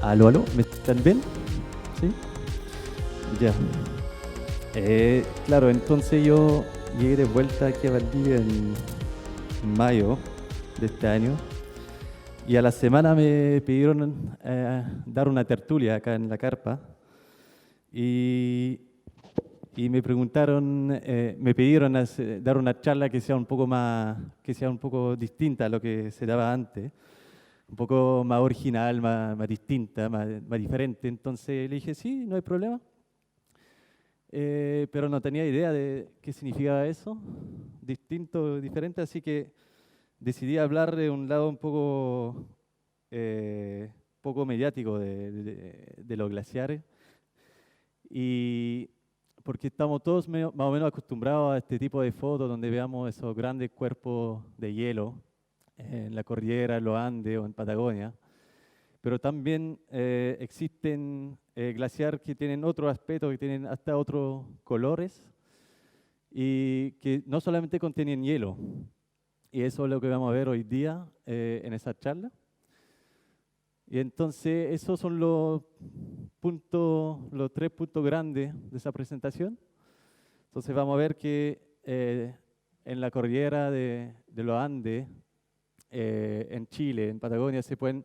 Aló, aló, ¿me están bien? ¿Sí? Ya. Claro, entonces yo llegué de vuelta aquí a Valdivia en mayo de este año y a la semana me pidieron dar una tertulia acá en la carpa y, y me preguntaron, me pidieron dar una charla que sea un poco más, que sea un poco distinta a lo que se daba antes, un poco más original, más distinta, más diferente. Entonces le dije, sí, no hay problema. Pero no tenía idea de qué significaba eso, distinto, diferente, así que decidí hablar de un lado un poco mediático de los glaciares, y porque estamos todos más o menos acostumbrados a este tipo de fotos donde veamos esos grandes cuerpos de hielo en la cordillera, en los Andes o en Patagonia. Pero también existen glaciares que tienen otro aspecto, que tienen hasta otros colores y que no solamente contienen hielo. Y eso es lo que vamos a ver hoy día en esa charla. Y entonces esos son los puntos, los 3 puntos grandes de esa presentación. Entonces vamos a ver que en la cordillera de los Andes, en Chile, en Patagonia, se pueden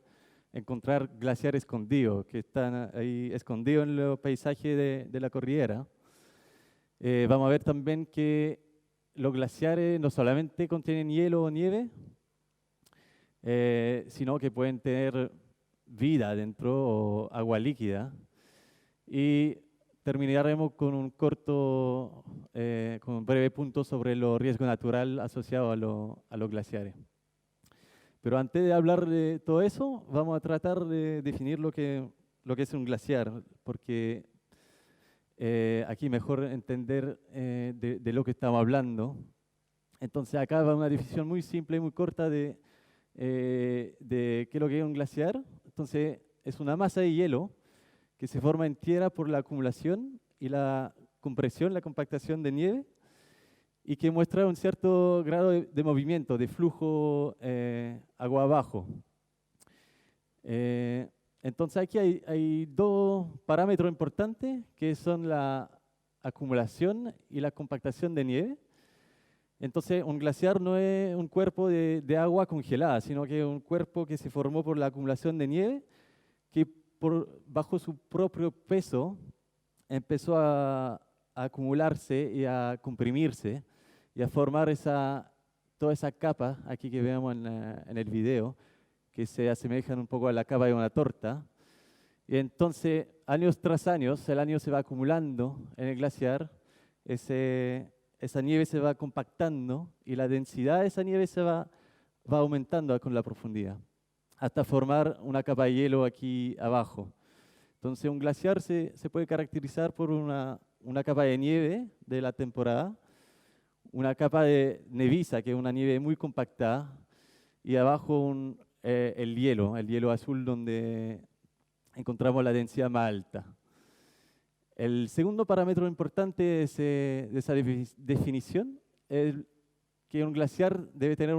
encontrar glaciares escondidos, que están ahí escondidos en los paisajes de la cordillera. Vamos a ver también que los glaciares no solamente contienen hielo o nieve, sino que pueden tener vida dentro o agua líquida. Y terminaremos con con un breve punto sobre los riesgos naturales asociados a los glaciares. Pero antes de hablar de todo eso, vamos a tratar de definir lo que es un glaciar, porque aquí mejor entender de lo que estamos hablando. Entonces acá va una definición muy simple y muy corta de qué es lo que es un glaciar. Entonces es una masa de hielo que se forma en tierra por la acumulación y la compresión, la compactación de nieve, y que muestra un cierto grado de movimiento, de flujo agua abajo. Entonces aquí hay dos parámetros importantes que son la acumulación y la compactación de nieve. Entonces un glaciar no es un cuerpo de agua congelada, sino que es un cuerpo que se formó por la acumulación de nieve, que bajo su propio peso empezó a acumularse y a comprimirse y a formar toda esa capa aquí que vemos en el video, que se asemejan un poco a la capa de una torta. Y entonces, años tras años, el año se va acumulando en el glaciar, esa nieve se va compactando y la densidad de esa nieve va aumentando con la profundidad, hasta formar una capa de hielo aquí abajo. Entonces, un glaciar se puede caracterizar por una capa de nieve de la temporada, una capa de neviza, que es una nieve muy compactada, y abajo el hielo azul donde encontramos la densidad más alta. El segundo parámetro importante de esa definición es que un glaciar debe tener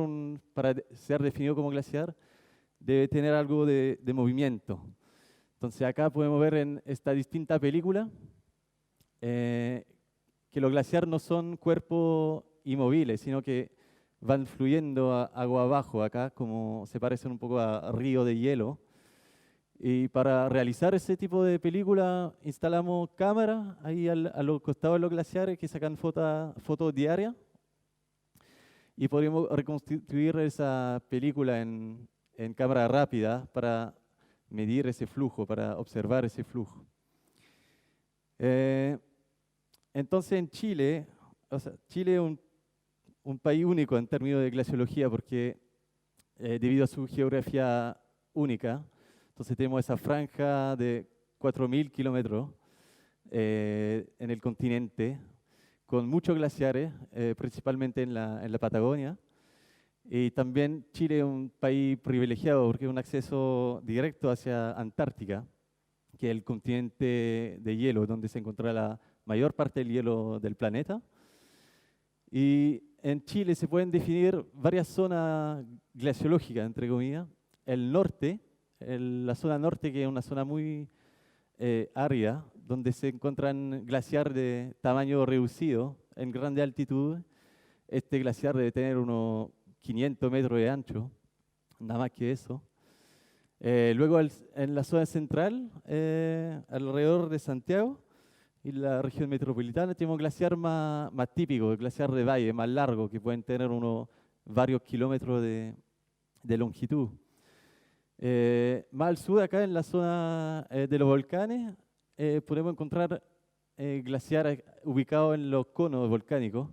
para ser definido como glaciar, debe tener algo de movimiento. Entonces acá podemos ver en esta distinta película que los glaciares no son cuerpos inmóviles, sino que van fluyendo agua abajo acá, como se parecen un poco a río de hielo. Y para realizar ese tipo de película instalamos cámaras ahí a los costados de los glaciares que sacan fotos diarias, y podemos reconstituir esa película en cámara rápida para medir ese flujo, para observar ese flujo. Entonces en Chile, Chile es un país único en términos de glaciología porque debido a su geografía única, entonces tenemos esa franja de 4.000 kilómetros en el continente, con muchos glaciares, principalmente en la Patagonia. Y también Chile es un país privilegiado porque es un acceso directo hacia Antártica, que es el continente de hielo, donde se encuentra la mayor parte del hielo del planeta. Y en Chile se pueden definir varias zonas glaciológicas, entre comillas. El norte la zona norte, que es una zona muy árida, donde se encuentran glaciares de tamaño reducido en grande altitud. Este glaciar debe tener unos 500 metros de ancho, nada más que eso. Luego en la zona central, alrededor de Santiago y la región metropolitana, tenemos glaciar más típico, el glaciar de valle, más largo, que pueden tener unos varios kilómetros de longitud. Más al sur, acá en la zona de los volcanes, podemos encontrar glaciares ubicados en los conos volcánicos.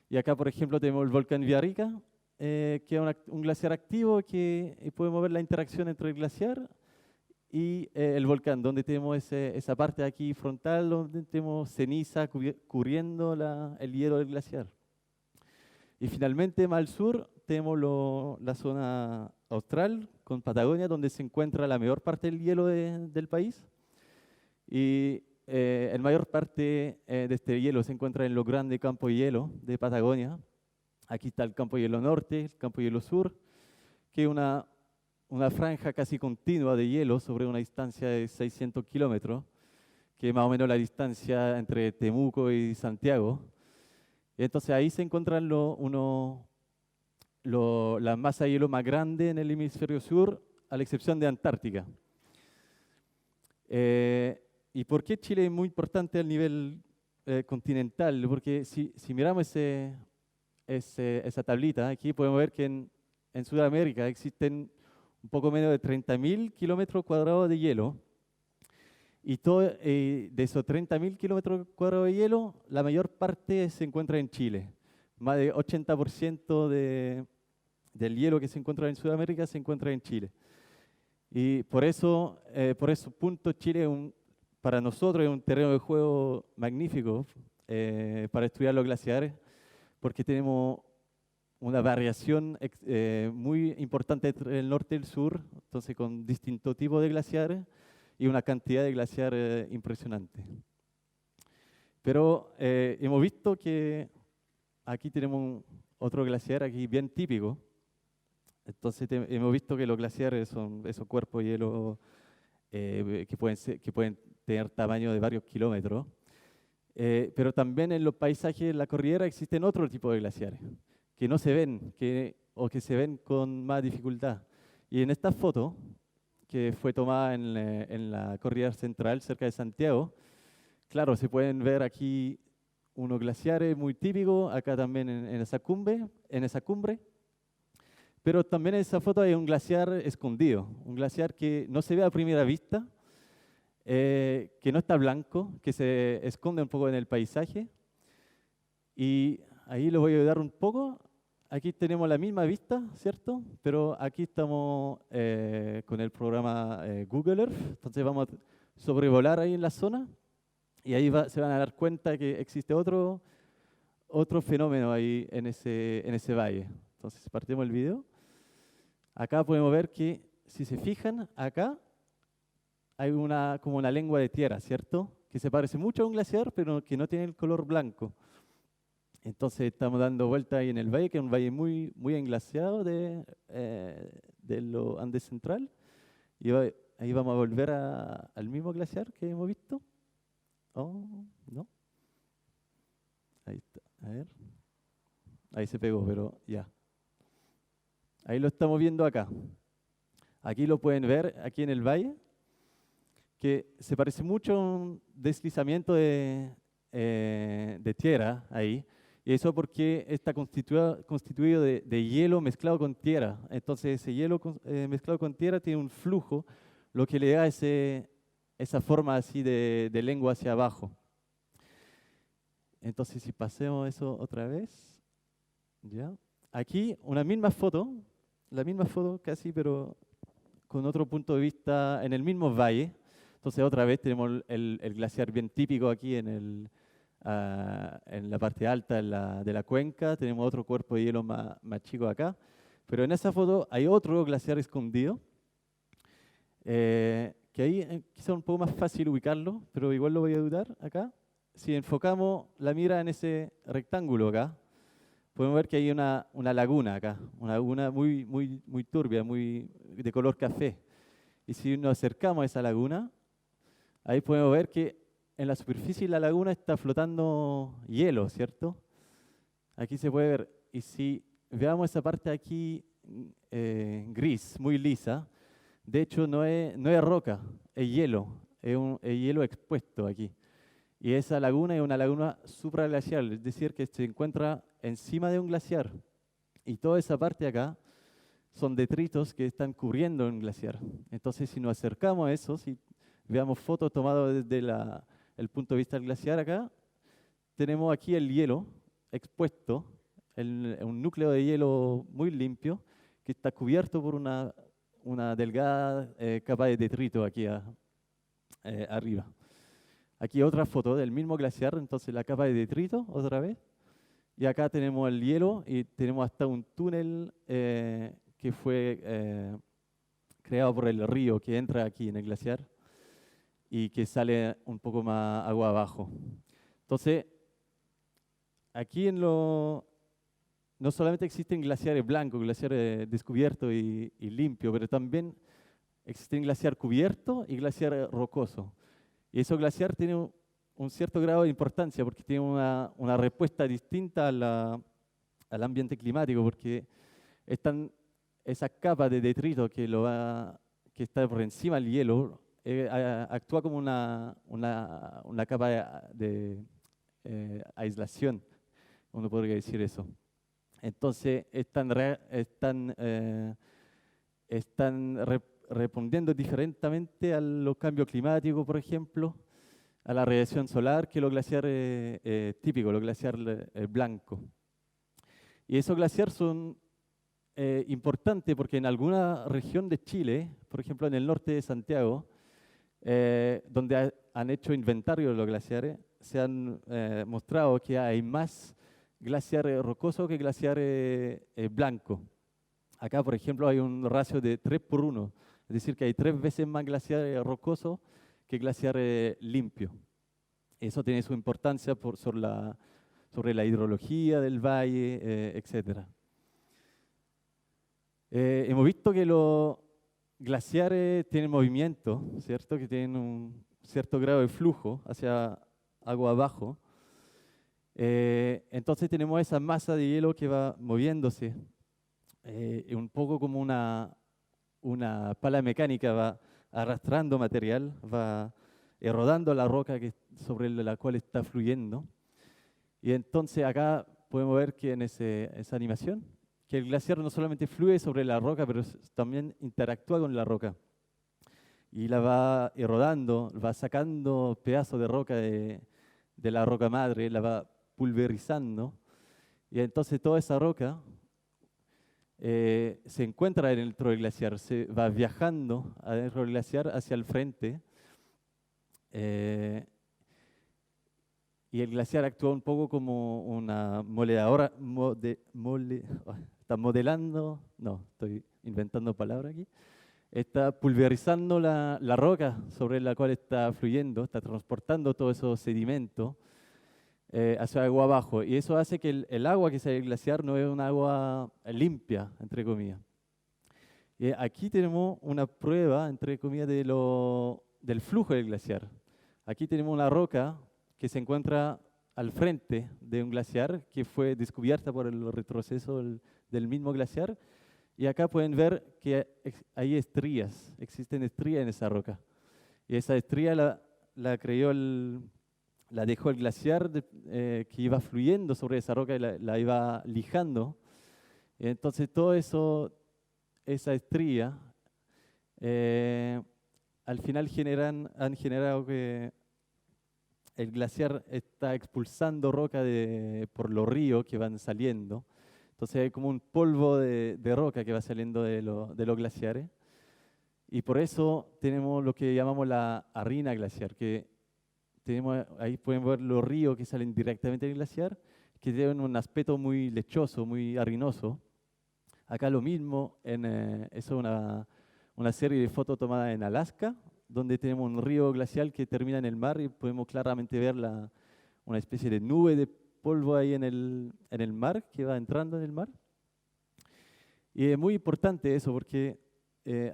Y acá, por ejemplo, tenemos el volcán Villarrica, que es un glaciar activo, que podemos ver la interacción entre el glaciar y el volcán, donde tenemos esa parte aquí frontal, donde tenemos ceniza cubriendo el hielo del glaciar. Y finalmente, más al sur, tenemos la zona austral, con Patagonia, donde se encuentra la mayor parte del hielo del país. Y la mayor parte de este hielo se encuentra en los grandes campos de hielo de Patagonia. Aquí está el campo de hielo norte, el campo de hielo sur, que es una franja casi continua de hielo sobre una distancia de 600 kilómetros, que es más o menos la distancia entre Temuco y Santiago. Y entonces ahí se encuentran la masa de hielo más grande en el hemisferio sur, a la excepción de Antártica. ¿Y por qué Chile es muy importante al nivel continental? Porque si miramos esa tablita, aquí podemos ver que en Sudamérica existen un poco menos de 30.000 kilómetros cuadrados de hielo. Y de esos 30.000 kilómetros cuadrados de hielo, la mayor parte se encuentra en Chile. Más de 80% del hielo que se encuentra en Sudamérica se encuentra en Chile. Y por esos puntos, Chile para nosotros es un terreno de juego magnífico para estudiar los glaciares, porque tenemos una variación muy importante entre el norte y el sur, entonces con distintos tipos de glaciares y una cantidad de glaciares impresionante. Pero hemos visto que aquí tenemos otro glaciar aquí bien típico. Entonces hemos visto que los glaciares son esos cuerpos de hielo que pueden tener tamaño de varios kilómetros. Pero también en los paisajes de la cordillera existen otro tipo de glaciares que no se ven o que se ven con más dificultad. Y en esta foto, que fue tomada en la cordillera central, cerca de Santiago, claro, se pueden ver aquí unos glaciares muy típicos, acá también en esa cumbre. Pero también en esa foto hay un glaciar escondido, un glaciar que no se ve a primera vista, que no está blanco, que se esconde un poco en el paisaje. Y ahí les voy a ayudar un poco. Aquí tenemos la misma vista, ¿cierto? Pero aquí estamos con el programa Google Earth. Entonces vamos a sobrevolar ahí en la zona y ahí se van a dar cuenta que existe otro fenómeno ahí en ese valle. Entonces partimos el video. Acá podemos ver que, si se fijan, acá hay como una lengua de tierra, ¿cierto? Que se parece mucho a un glaciar, pero que no tiene el color blanco. Entonces estamos dando vuelta ahí en el valle, que es un valle muy, muy englaciado de los Andes Central. Y ahí vamos a volver al mismo glaciar que hemos visto. Oh, no. Ahí está, a ver. Ahí se pegó, pero ya. Ahí lo estamos viendo acá. Aquí lo pueden ver, aquí en el valle, que se parece mucho a un deslizamiento de tierra ahí. Y eso porque está constituido de hielo mezclado con tierra. Entonces ese hielo mezclado con tierra tiene un flujo, lo que le da esa forma así de lengua hacia abajo. Entonces si pasemos eso otra vez, ¿ya? Aquí la misma foto casi, pero con otro punto de vista en el mismo valle. Entonces otra vez tenemos el glaciar bien típico aquí en la parte alta de la cuenca. Tenemos otro cuerpo de hielo más chico acá. Pero en esa foto hay otro glaciar escondido, que ahí quizá es un poco más fácil ubicarlo, pero igual lo voy a ayudar acá. Si enfocamos la mira en ese rectángulo acá, podemos ver que hay una laguna acá, una laguna muy, muy, muy turbia, muy de color café. Y si nos acercamos a esa laguna, ahí podemos ver que en la superficie de la laguna está flotando hielo, ¿cierto? Aquí se puede ver. Y si veamos esa parte aquí gris, muy lisa, de hecho no es roca, es hielo, es hielo expuesto aquí. Y esa laguna es una laguna supraglacial, es decir, que se encuentra encima de un glaciar. Y toda esa parte de acá son detritos que están cubriendo un glaciar. Entonces, si nos acercamos a eso, si veamos fotos tomadas desde el punto de vista del glaciar acá, tenemos aquí el hielo expuesto, un núcleo de hielo muy limpio, que está cubierto por una delgada capa de detrito aquí arriba. Aquí otra foto del mismo glaciar, entonces la capa de detrito otra vez. Y acá tenemos el hielo y tenemos hasta un túnel que fue creado por el río que entra aquí en el glaciar y que sale un poco más agua abajo. Entonces, aquí no solamente existen glaciares blancos, glaciares descubiertos y limpios, pero también existen glaciar cubierto y glaciar rocoso. Y esos glaciares tienen un cierto grado de importancia porque tienen una respuesta distinta al ambiente climático, porque esas capas de detrito que está por encima del hielo actúa como una capa de aislación, uno podría decir eso. Entonces respondiendo diferentemente a los cambios climáticos, por ejemplo, a la radiación solar que los glaciares típicos, los glaciares blancos. Y esos glaciares son importantes porque en alguna región de Chile, por ejemplo en el norte de Santiago, donde han hecho inventario de los glaciares, se han mostrado que hay más glaciares rocosos que glaciares blancos. Acá, por ejemplo, hay un ratio de 3:1, es decir, que hay 3 veces más glaciares rocosos que glaciares limpios. Eso tiene su importancia sobre la hidrología del valle, etc. Hemos visto que los glaciares tienen movimiento, ¿cierto? Que tienen un cierto grado de flujo hacia agua abajo. Entonces tenemos esa masa de hielo que va moviéndose, un poco como una pala mecánica, va arrastrando material, va erodando la roca sobre la cual está fluyendo. Y entonces acá podemos ver que en esa animación, que el glaciar no solamente fluye sobre la roca, pero también interactúa con la roca. Y la va erodando, va sacando pedazos de roca de la roca madre, la va pulverizando. Y entonces toda esa roca se encuentra dentro del glaciar, se va viajando adentro del glaciar hacia el frente. Y el glaciar actúa un poco como una moledadora, está modelando, no, estoy inventando palabras aquí, está pulverizando la roca sobre la cual está fluyendo, está transportando todos esos sedimentos hacia agua abajo. Y eso hace que el agua que sale del glaciar no es un agua limpia, entre comillas. Y aquí tenemos una prueba, entre comillas, del flujo del glaciar. Aquí tenemos una roca que se encuentra al frente de un glaciar que fue descubierta por el retroceso del mismo glaciar. Y acá pueden ver que hay estrías, existen estrías en esa roca. Y esa estría la dejó el glaciar que iba fluyendo sobre esa roca y la iba lijando. Y entonces todo eso, esa estría, al final han generado que el glaciar está expulsando roca por los ríos que van saliendo. Entonces hay como un polvo de roca que va saliendo de los glaciares. Y por eso tenemos lo que llamamos la harina glaciar, que ahí pueden ver los ríos que salen directamente del glaciar, que tienen un aspecto muy lechoso, muy harinoso. Acá lo mismo, eso es una serie de fotos tomadas en Alaska, donde tenemos un río glacial que termina en el mar y podemos claramente ver una especie de nube de polvo ahí en el mar, que va entrando en el mar. Y es muy importante eso porque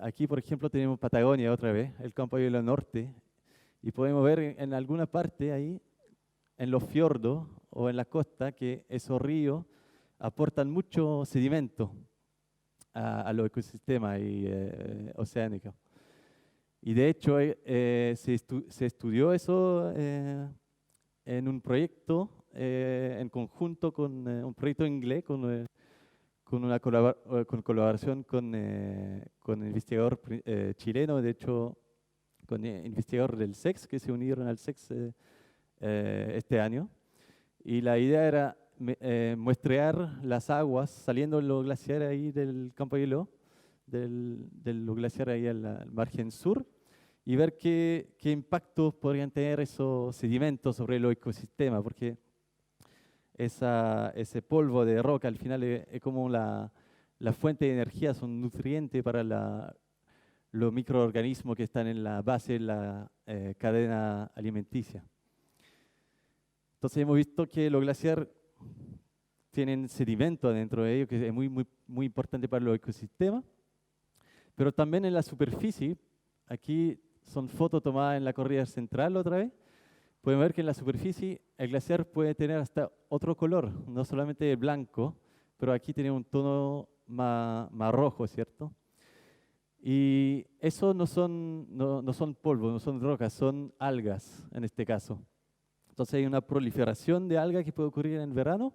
aquí, por ejemplo, tenemos Patagonia otra vez, el campo de hielo norte, y podemos ver en alguna parte ahí, en los fiordos o en la costa, que esos ríos aportan mucho sedimento a los ecosistemas oceánicos. Y de hecho, se estudió eso en un proyecto en conjunto con un proyecto inglés, con una colaboración con un investigador chileno, de hecho, con investigador del SEX, que se unieron al SEX este año. Y la idea era muestrear las aguas saliendo de los glaciares ahí del campo de hielo, de los glaciares ahí al margen sur, y ver qué impactos podrían tener esos sedimentos sobre los ecosistemas, porque ese polvo de roca al final es como la fuente de energía, son nutrientes para los microorganismos que están en la base de la cadena alimenticia. Entonces hemos visto que los glaciares tienen sedimento adentro de ellos, que es muy, muy, muy importante para los ecosistemas, pero también en la superficie. Aquí son fotos tomadas en la corrida central otra vez. Pueden ver que en la superficie el glaciar puede tener hasta otro color, no solamente blanco, pero aquí tiene un tono más rojo, ¿cierto? Y eso no son polvo, no son rocas, son algas en este caso. Entonces hay una proliferación de algas que puede ocurrir en verano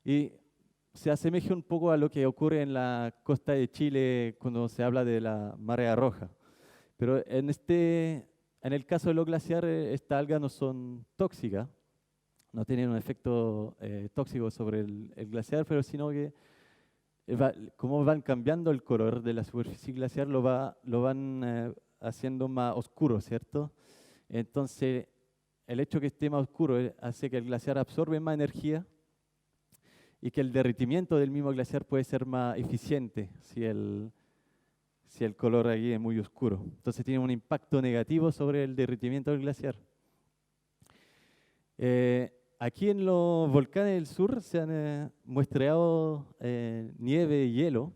y se asemeja un poco a lo que ocurre en la costa de Chile cuando se habla de la marea roja. Pero en el caso de los glaciares, estas algas no son tóxicas, no tienen un efecto tóxico sobre el glaciar, pero sino que como van cambiando el color de la superficie glaciar, lo van haciendo más oscuro, ¿cierto? Entonces, el hecho que esté más oscuro hace que el glaciar absorbe más energía y que el derretimiento del mismo glaciar puede ser más eficiente si el color ahí es muy oscuro. Entonces tiene un impacto negativo sobre el derretimiento del glaciar. Aquí en los volcanes del sur se han muestreado nieve y hielo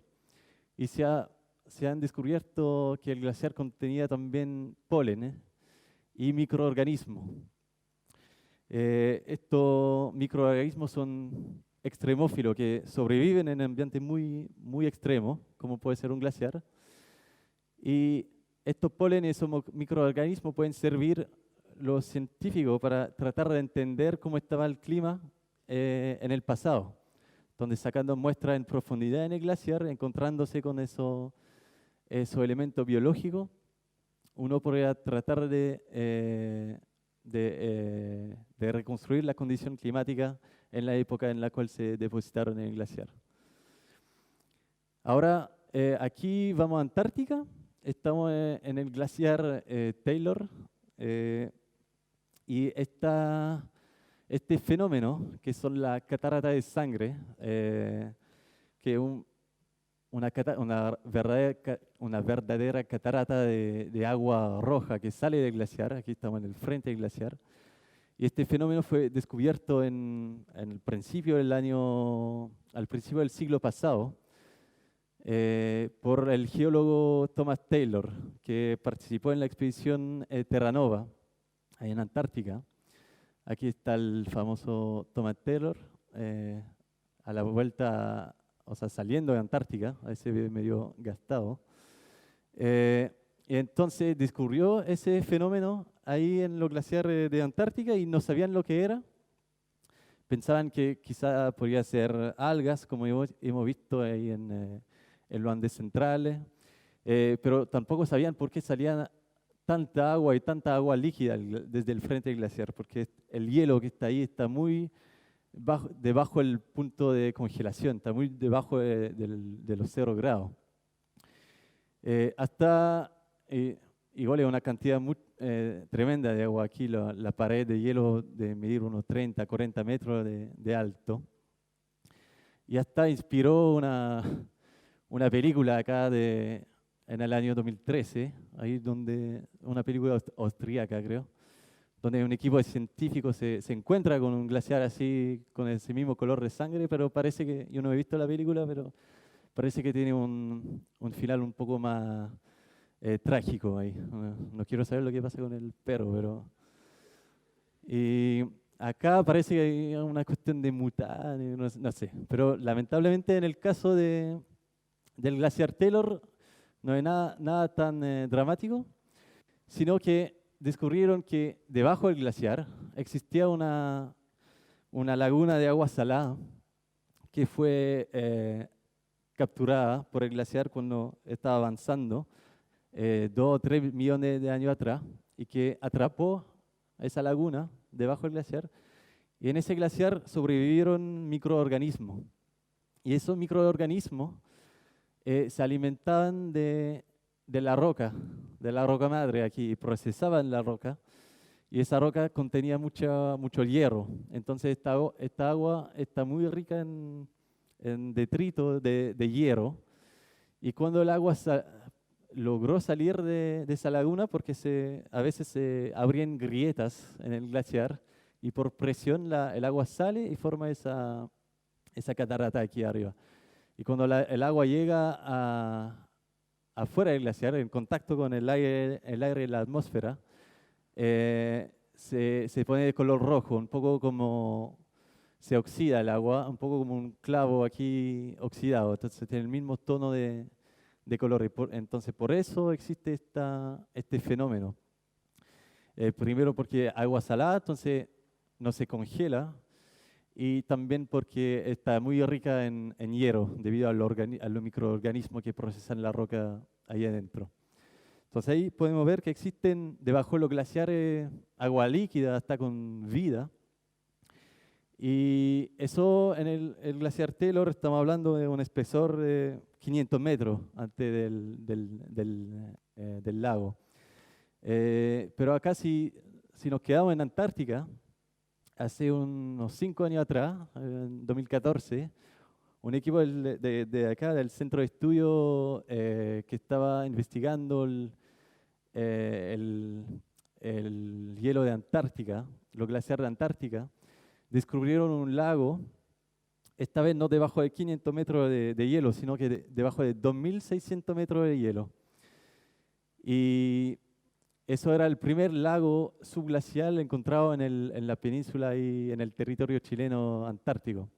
y se han descubierto que el glaciar contenía también polen y microorganismos. Estos microorganismos son extremófilos que sobreviven en ambientes muy, muy extremos, como puede ser un glaciar. Y estos polen y esos microorganismos pueden servir los científicos para tratar de entender cómo estaba el clima en el pasado, donde sacando muestras en profundidad en el glaciar, encontrándose con esos elementos biológicos, uno podría tratar de reconstruir la condición climática en la época en la cual se depositaron en el glaciar. Ahora, aquí vamos a Antártica. Estamos en el glaciar Taylor y este fenómeno, que son las cataratas de sangre, que es una verdadera catarata de agua roja que sale del glaciar. Aquí estamos en el frente del glaciar. Y este fenómeno fue descubierto al principio del siglo pasado por el geólogo Thomas Taylor, que participó en la expedición Terra Nova, ahí en Antártica. Aquí está el famoso Thomas Taylor, a la vuelta, o sea, saliendo de Antártica, a ese medio gastado. Y entonces descubrió ese fenómeno ahí en los glaciares de Antártica y no sabían lo que era. Pensaban que quizá podría ser algas, como hemos visto ahí en los Andes centrales, pero tampoco sabían por qué salía tanta agua y tanta agua líquida desde el frente del glaciar, porque el hielo que está ahí está muy debajo del punto de congelación, está muy debajo de los 0 grados. Igual es una cantidad muy tremenda de agua aquí, la pared de hielo de medir unos 30, 40 metros de alto. Y hasta inspiró una película acá en el año 2013, ahí una película austríaca creo, donde un equipo de científicos se encuentra con un glaciar así, con ese mismo color de sangre, pero parece que, yo no he visto la película, pero parece que tiene un final un poco más trágico ahí. No quiero saber lo que pasa con el perro, pero... Y acá parece que hay una cuestión de mutar, no sé. Pero lamentablemente en el caso del glaciar Taylor no hay nada tan dramático, sino que descubrieron que debajo del glaciar existía una laguna de agua salada que fue capturada por el glaciar cuando estaba avanzando 2 o 3 millones de años atrás y que atrapó a esa laguna debajo del glaciar. Y en ese glaciar sobrevivieron microorganismos. Y esos microorganismos se alimentaban de la roca madre aquí, y procesaban la roca. Y esa roca contenía mucho hierro. Entonces esta agua está muy rica en detritos de hierro. Y cuando el agua logró salir de esa laguna, porque a veces se abrían grietas en el glaciar, y por presión el agua sale y forma esa catarata aquí arriba. Y cuando el agua llega afuera del glaciar, en contacto con el aire y la atmósfera, se pone de color rojo, un poco como se oxida el agua, un poco como un clavo aquí oxidado. Entonces tiene el mismo tono de color. Entonces por eso existe este fenómeno. Primero porque agua salada, entonces no se congela, y también porque está muy rica en hierro debido a los microorganismos que procesan la roca ahí adentro. Entonces ahí podemos ver que existen debajo de los glaciares agua líquida, hasta con vida. Y eso en el glaciar Taylor estamos hablando de un espesor de 500 metros antes del lago. Pero acá si nos quedamos en Antártica, hace unos 5 años atrás, en 2014, un equipo de acá, del centro de estudio que estaba investigando el hielo de Antártica, los glaciares de Antártica, descubrieron un lago, esta vez no debajo de 500 metros de hielo, sino que debajo de 2.600 metros de hielo. Y eso era el primer lago subglacial encontrado en la península y en el territorio chileno antártico.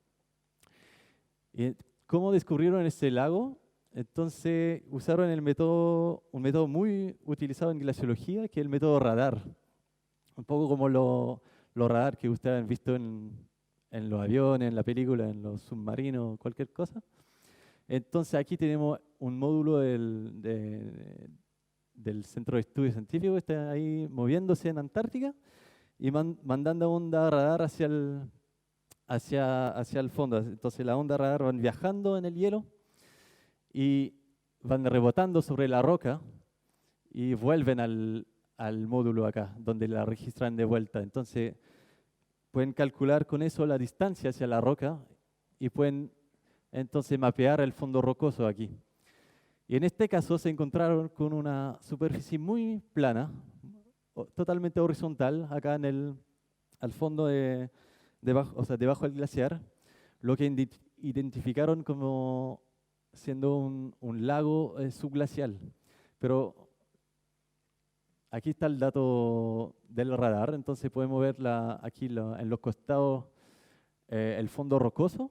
¿Y cómo descubrieron ese lago? Entonces usaron un método muy utilizado en glaciología, que es el método radar. Un poco como los radar que ustedes han visto en los aviones, en la película, en los submarinos, cualquier cosa. Entonces aquí tenemos un módulo del Centro de Estudios Científicos que está ahí moviéndose en Antártica y mandando onda radar hacia el fondo. Entonces la onda radar van viajando en el hielo y van rebotando sobre la roca y vuelven al módulo acá, donde la registran de vuelta. Entonces pueden calcular con eso la distancia hacia la roca y pueden entonces mapear el fondo rocoso aquí. Y en este caso se encontraron con una superficie muy plana, totalmente horizontal, acá al fondo debajo, o sea, debajo del glaciar, lo que identificaron como siendo un lago subglacial. Pero aquí está el dato del radar, entonces podemos ver aquí en los costados el fondo rocoso,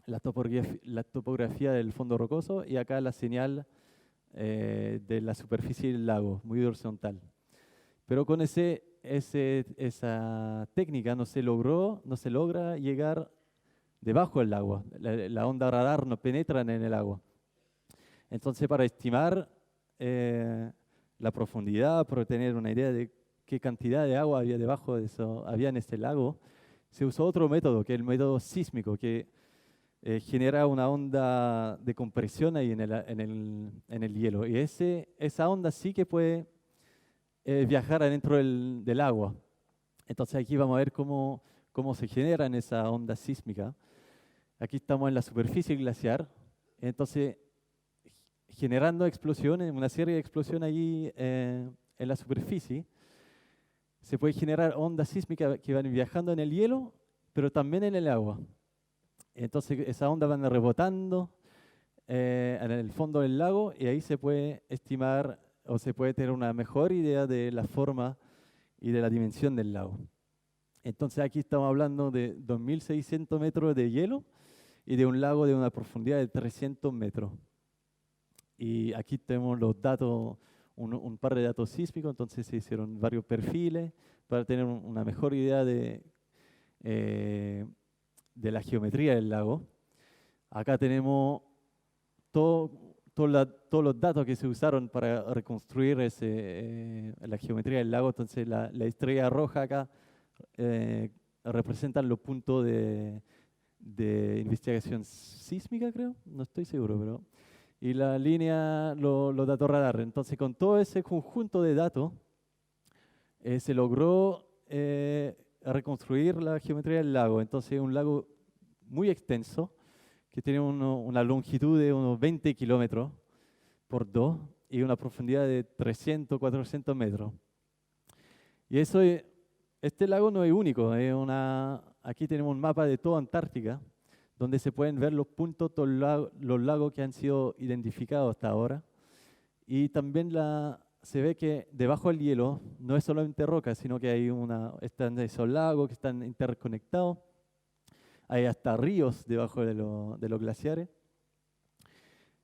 la topografía del fondo rocoso, y acá la señal de la superficie del lago, muy horizontal. Pero con esa técnica no se logra llegar debajo del agua. La onda radar no penetra en el agua. Entonces, para estimar la profundidad, para tener una idea de qué cantidad de agua había en ese lago, se usó otro método, que es el método sísmico, que genera una onda de compresión ahí en el hielo. Y esa onda sí que puede viajar adentro del agua. Entonces aquí vamos a ver cómo se generan esa onda sísmica. Aquí estamos en la superficie glaciar. Entonces, generando explosiones, una serie de explosiones allí en la superficie, se puede generar ondas sísmicas que van viajando en el hielo, pero también en el agua. Entonces esas ondas van rebotando en el fondo del lago y ahí se puede estimar o se puede tener una mejor idea de la forma y de la dimensión del lago. Entonces aquí estamos hablando de 2.600 metros de hielo y de un lago de una profundidad de 300 metros. Y aquí tenemos los datos, un par de datos sísmicos, entonces se hicieron varios perfiles para tener una mejor idea de la geometría del lago. Acá tenemos todos los datos que se usaron para reconstruir la geometría del lago. Entonces la estrella roja acá representan los puntos de investigación sísmica, creo, no estoy seguro, pero... Y la línea, los datos radar. Entonces con todo ese conjunto de datos se logró reconstruir la geometría del lago. Entonces es un lago muy extenso, que tiene una longitud de unos 20 kilómetros por 2 y una profundidad de 300, 400 metros. Y este lago no es único, aquí tenemos un mapa de toda Antártica, donde se pueden ver los puntos, todos los lagos que han sido identificados hasta ahora. Y también se ve que debajo del hielo no es solamente roca, sino que están esos lagos que están interconectados. Hay hasta ríos debajo de los glaciares.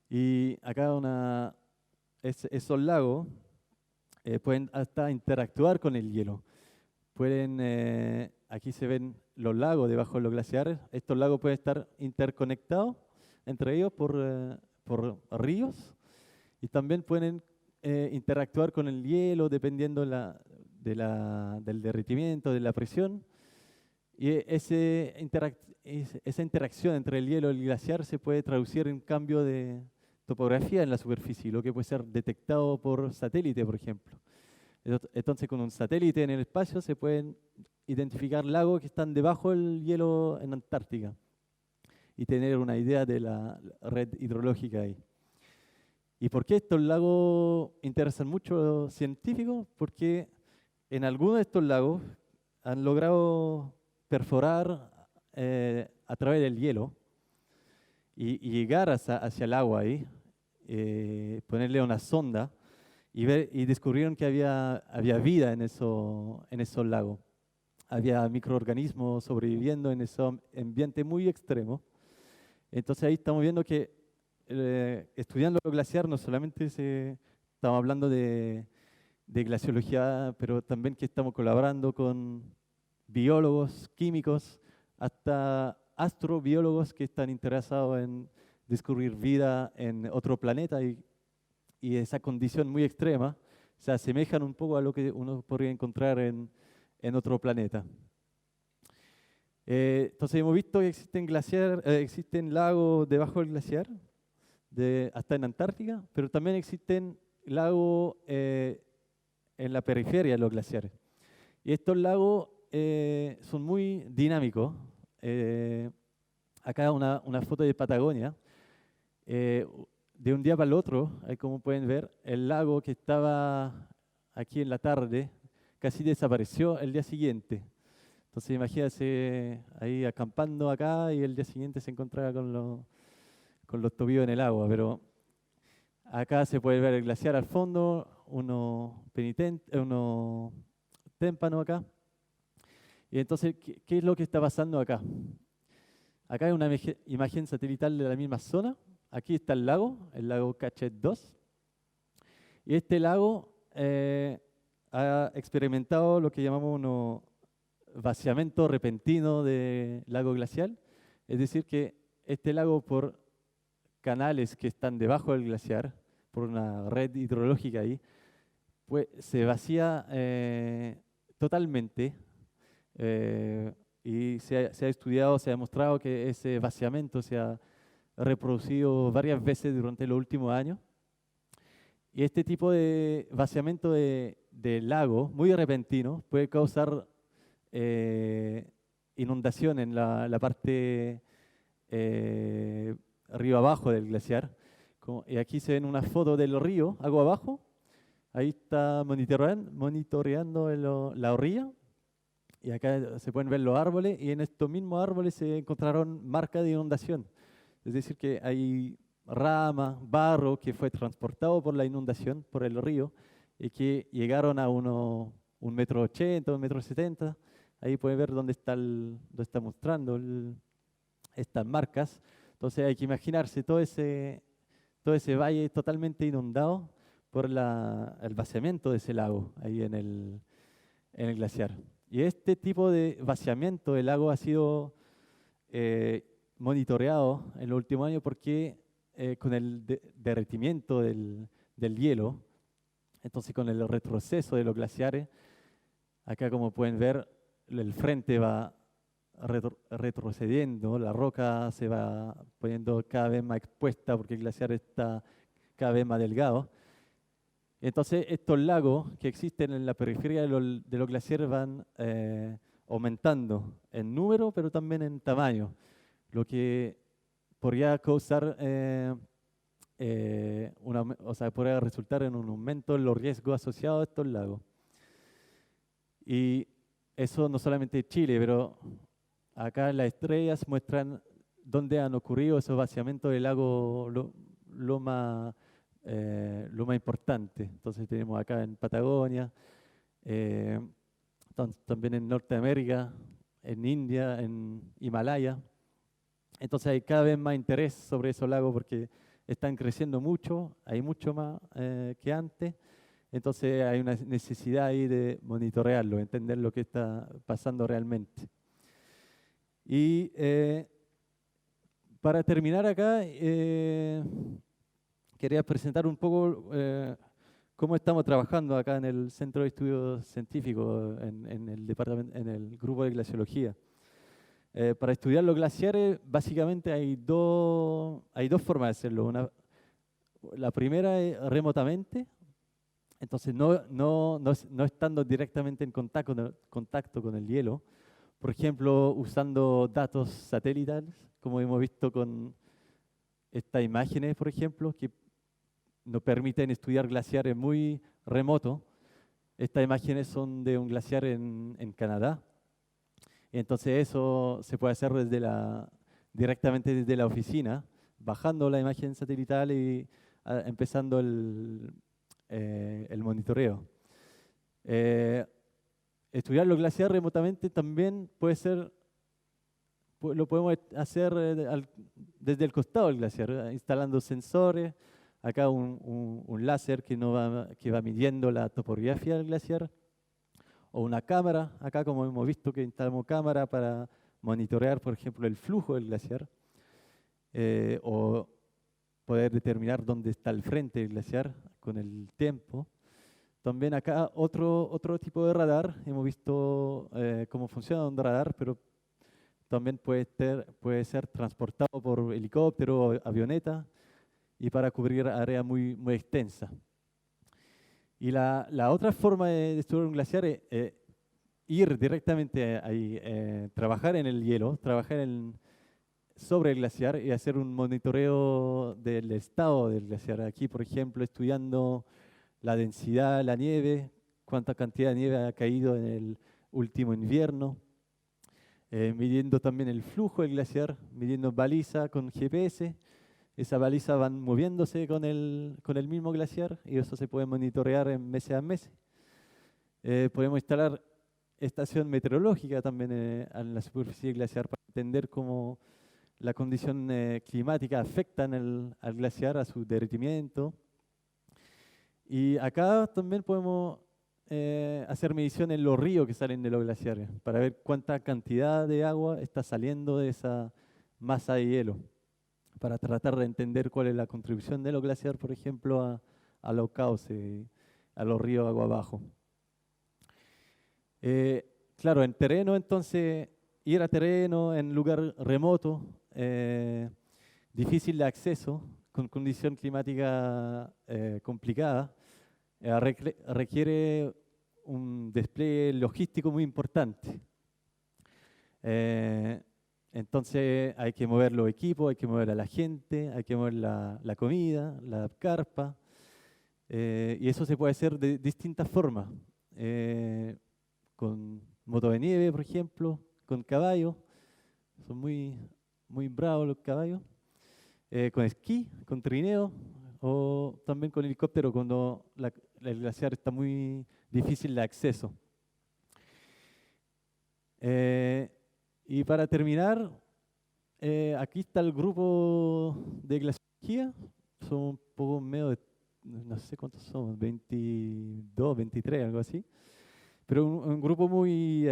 Y acá esos lagos pueden hasta interactuar con el hielo. Aquí se ven los lagos debajo de los glaciares. Estos lagos pueden estar interconectados entre ellos por ríos y también pueden interactuar con el hielo dependiendo del derretimiento, de la presión. Y esa interacción entre el hielo y el glaciar se puede traducir en cambio de topografía en la superficie, lo que puede ser detectado por satélite, por ejemplo. Entonces, con un satélite en el espacio se pueden identificar lagos que están debajo del hielo en Antártica y tener una idea de la red hidrológica ahí. ¿Y por qué estos lagos interesan mucho a los científicos? Porque en algunos de estos lagos han logrado perforar a través del hielo y llegar hacia el agua ahí, ponerle una sonda y descubrieron que había vida en esos lagos. Había microorganismos sobreviviendo en ese ambiente muy extremo. Entonces ahí estamos viendo que estudiando lo glaciar no solamente estamos hablando de glaciología, pero también que estamos colaborando con biólogos, químicos, hasta astrobiólogos que están interesados en descubrir vida en otro planeta y esa condición muy extrema se asemejan un poco a lo que uno podría encontrar en otro planeta. Entonces hemos visto que existen lagos debajo del glaciar, hasta en Antártica, pero también existen lagos en la periferia de los glaciares. Y estos lagos son muy dinámicos. Acá una foto de Patagonia. De un día para el otro, como pueden ver, el lago que estaba aquí en la tarde casi desapareció el día siguiente. Entonces imagínense ahí acampando acá y el día siguiente se encontraba con los tobillos en el agua. Pero acá se puede ver el glaciar al fondo, unos témpanos acá. Y entonces, ¿qué es lo que está pasando acá? Acá hay una imagen satelital de la misma zona. Aquí está el lago Cachet 2. Y este lago ha experimentado lo que llamamos un vaciamiento repentino del lago glacial. Es decir, que este lago, por canales que están debajo del glaciar, por una red hidrológica ahí, pues se vacía totalmente. Y se ha estudiado, se ha demostrado que ese vaciamiento se ha reproducido varias veces durante los últimos años. Y este tipo de vaciamiento de lago muy repentino puede causar inundación en la parte río abajo del glaciar. Y aquí se ven unas fotos del río, agua abajo. Ahí está monitoreando la orilla. Y acá se pueden ver los árboles y en estos mismos árboles se encontraron marcas de inundación. Es decir, que hay rama, barro que fue transportado por la inundación, por el río, y que llegaron a 1,80 m, 1,70 m. Ahí pueden ver dónde está, dónde está mostrando estas marcas. Entonces hay que imaginarse todo ese valle totalmente inundado por el vaciamiento de ese lago ahí en el glaciar. Y este tipo de vaciamiento del lago ha sido monitoreado en los últimos años porque con el derretimiento del hielo, entonces con el retroceso de los glaciares, acá como pueden ver, el frente va retrocediendo, la roca se va poniendo cada vez más expuesta porque el glaciar está cada vez más delgado. Entonces estos lagos que existen en la periferia de los glaciares van aumentando en número, pero también en tamaño, lo que podría causar, o sea, podría resultar en un aumento en los riesgos asociados a estos lagos. Y eso no solamente en Chile, pero acá las estrellas muestran dónde han ocurrido esos vaciamientos del lago lo más importante. Entonces tenemos acá en Patagonia, eh, también en Norteamérica, en India, en Himalaya. Entonces hay cada vez más interés sobre esos lagos porque están creciendo mucho, hay mucho más que antes. Entonces hay una necesidad ahí de monitorearlo, entender lo que está pasando realmente. Y para terminar acá, quería presentar un poco cómo estamos trabajando acá en el Centro de Estudios Científicos, en el departamento, en el grupo de glaciología. Para estudiar los glaciares, básicamente hay dos formas de hacerlo. La primera es remotamente, entonces no estando directamente en contacto con el hielo. Por ejemplo, usando datos satelitales, como hemos visto con estas imágenes, por ejemplo, que nos permiten estudiar glaciares muy remotos. Estas imágenes son de un glaciar en Canadá. Entonces eso se puede hacer directamente desde la oficina, bajando la imagen satelital y empezando el monitoreo. Estudiar los glaciares remotamente también puede ser, lo podemos hacer desde el costado del glaciar, instalando sensores, acá un láser que va midiendo la topografía del glaciar, o una cámara, acá como hemos visto que instalamos cámara para monitorear, por ejemplo, el flujo del glaciar, o poder determinar dónde está el frente del glaciar con el tiempo. También acá otro tipo de radar, hemos visto cómo funciona un radar, pero también puede ser transportado por helicóptero o avioneta y para cubrir áreas muy, muy extensas. Y la otra forma de estudiar un glaciar es ir directamente ahí, trabajar en el hielo, trabajar sobre el glaciar y hacer un monitoreo del estado del glaciar. Aquí, por ejemplo, estudiando la densidad de la nieve, cuánta cantidad de nieve ha caído en el último invierno, midiendo también el flujo del glaciar, midiendo baliza con GPS. Esa baliza van moviéndose con el mismo glaciar y eso se puede monitorear en meses a meses. Podemos instalar estación meteorológica también en la superficie del glaciar para entender cómo la condición climática afecta al glaciar, a su derretimiento. Y acá también podemos hacer mediciones en los ríos que salen de los glaciares para ver cuánta cantidad de agua está saliendo de esa masa de hielo, para tratar de entender cuál es la contribución de los glaciares, por ejemplo, a los cauces, a los ríos agua abajo. Claro, en terreno, entonces, ir a terreno en lugar remoto, difícil de acceso, con condición climática complicada, requiere un despliegue logístico muy importante. Entonces hay que mover los equipos, hay que mover a la gente, hay que mover la comida, la carpa, y eso se puede hacer de distintas formas. Con moto de nieve, por ejemplo, con caballos, son muy, muy bravos los caballos. con esquí, con trineo o también con helicóptero cuando el glaciar está muy difícil de acceso. Y para terminar, aquí está el grupo de glaciología. Son un poco medio de, no sé cuántos somos, 22, 23, algo así. Pero un grupo muy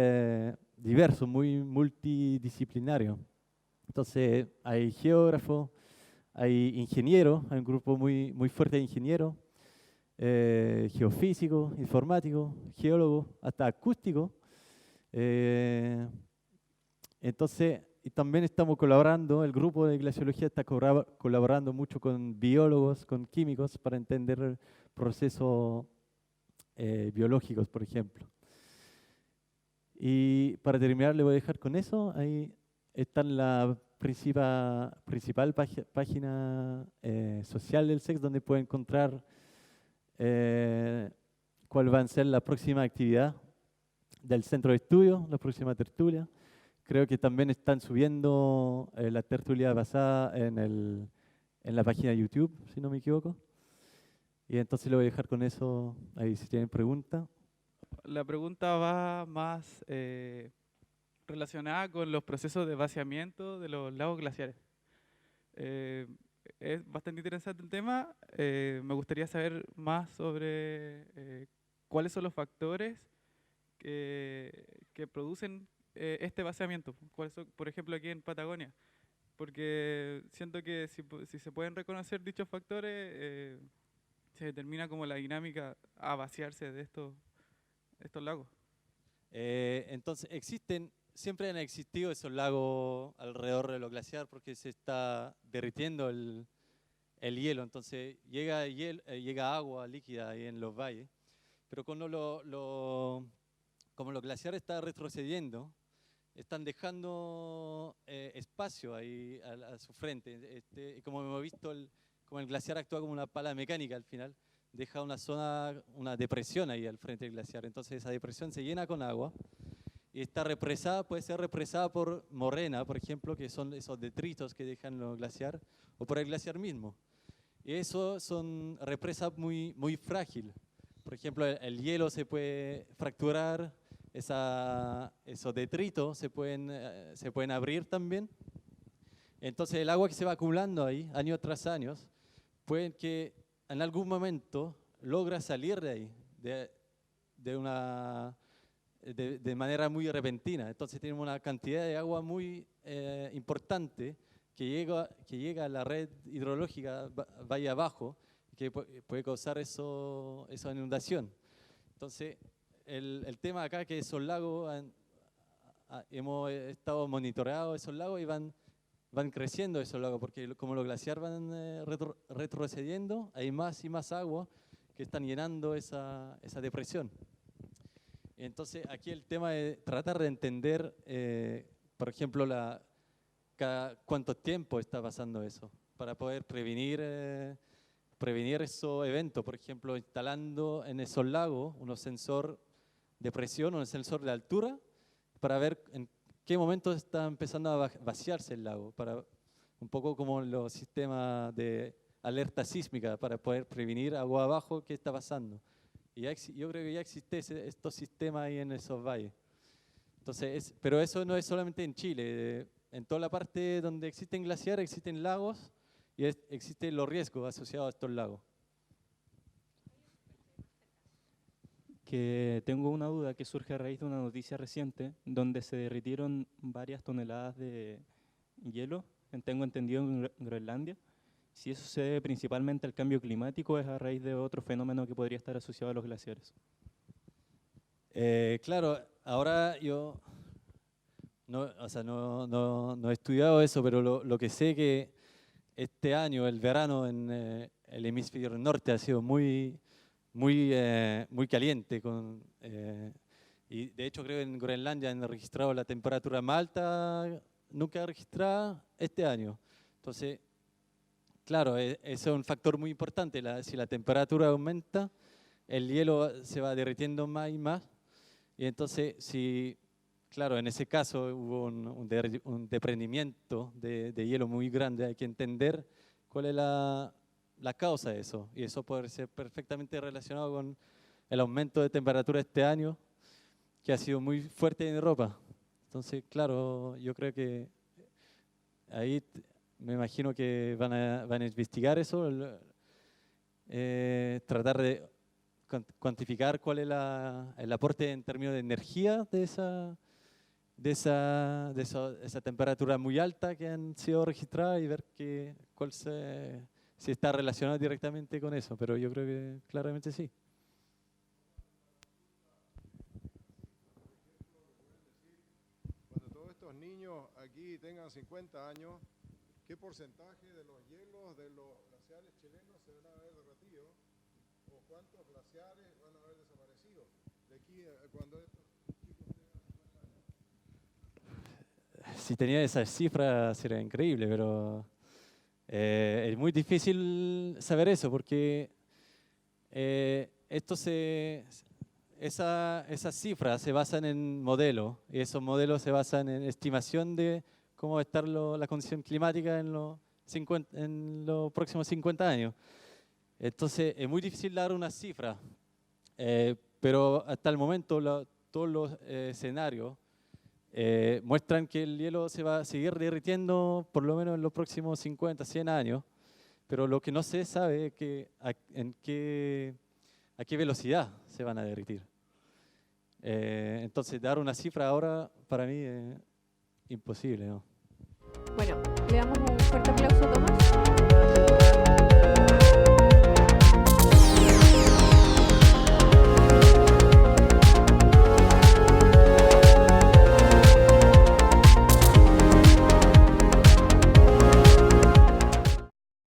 diverso, muy multidisciplinario. Entonces hay geógrafos, hay ingenieros, hay un grupo muy fuerte de ingenieros, geofísicos, informáticos, geólogos, hasta acústicos. Entonces, y también estamos colaborando, el grupo de glaciología está colaborando mucho con biólogos, con químicos, para entender procesos biológicos, por ejemplo. Y para terminar, le voy a dejar con eso. Ahí está la principal página social del SEX, donde puede encontrar cuál va a ser la próxima actividad del centro de estudio, la próxima tertulia. Creo que también están subiendo la tertulia basada en la página de YouTube, si no me equivoco. Y entonces le voy a dejar con eso ahí si tienen preguntas. La pregunta va más relacionada con los procesos de vaciamiento de los lagos glaciares. Es bastante interesante el tema. Me gustaría saber más sobre cuáles son los factores que producen este vaciamiento. ¿Cuáles son, por ejemplo, aquí en Patagonia? Porque siento que si se pueden reconocer dichos factores, se determina como la dinámica a vaciarse de estos lagos. Entonces, siempre han existido esos lagos alrededor de lo glaciar porque se está derritiendo el hielo. Entonces, llega agua líquida ahí en los valles. Pero como los glaciares están retrocediendo, están dejando espacio ahí a su frente. Y como hemos visto, como el glaciar actúa como una pala mecánica al final, deja una depresión ahí al frente del glaciar. Entonces esa depresión se llena con agua y está represada, puede ser represada por morena, por ejemplo, que son esos detritos que dejan los glaciar, o por el glaciar mismo. Y eso son represas muy frágiles. Por ejemplo, el hielo se puede fracturar, esos detritos se pueden abrir también. Entonces el agua que se va acumulando ahí, año tras año, puede que en algún momento logra salir de ahí, de manera muy repentina. Entonces tenemos una cantidad de agua muy importante que llega a la red hidrológica valle abajo, que puede causar esa inundación. Entonces, el tema acá que esos lagos, hemos estado monitoreando esos lagos y van creciendo esos lagos, porque como los glaciares van retrocediendo, hay más y más agua que están llenando esa depresión. Entonces, aquí el tema es tratar de entender, por ejemplo, cada cuánto tiempo está pasando eso, para poder prevenir esos eventos, por ejemplo, instalando en esos lagos unos sensor de presión, un sensor de altura, para ver en qué momento está empezando a vaciarse el lago, para un poco como los sistemas de alerta sísmica, para poder prevenir agua abajo qué está pasando. Y yo creo que ya existen estos sistemas ahí en esos valles. Entonces, pero eso no es solamente en Chile. En toda la parte donde existen glaciares, existen lagos y existen los riesgos asociados a estos lagos. Que tengo una duda que surge a raíz de una noticia reciente donde se derritieron varias toneladas de hielo, tengo entendido en Groenlandia. Si eso se debe principalmente al cambio climático, es a raíz de otro fenómeno que podría estar asociado a los glaciares. Claro, ahora yo no he estudiado eso, pero lo que sé que este año, el verano en el hemisferio norte ha sido muy caliente. Y de hecho creo que en Groenlandia han registrado la temperatura más alta nunca registrada este año. Entonces, claro, ese es un factor muy importante. Si la temperatura aumenta, el hielo se va derritiendo más y más. Y entonces, claro, en ese caso hubo un desprendimiento de hielo muy grande, hay que entender cuál es la causa de eso. Y eso puede ser perfectamente relacionado con el aumento de temperatura este año, que ha sido muy fuerte en Europa. Entonces, claro, yo creo que ahí me imagino que van a investigar eso, tratar de cuantificar cuál es el aporte en términos de energía de esa temperatura muy alta que han sido registradas y ver si está relacionado directamente con eso, pero yo creo que claramente sí. Cuando todos estos niños aquí tengan 50 años, ¿qué porcentaje de los hielos de los glaciares chilenos se van a haber derretido? ¿O cuántos glaciares van a haber desaparecido? De aquí cuando estos chicos tengan 50 años. Si tenía esas cifras sería increíble, pero es muy difícil saber eso porque esas cifras se basan en modelos y esos modelos se basan en estimación de cómo va a estar la condición climática en los próximos 50 años. Entonces es muy difícil dar una cifra, pero hasta el momento todos los escenarios muestran que el hielo se va a seguir derritiendo por lo menos en los próximos 50, 100 años, pero lo que no se sabe es a qué velocidad se van a derritir. Entonces, dar una cifra ahora para mí es imposible, ¿no? Bueno, le damos un fuerte aplauso a Tomás.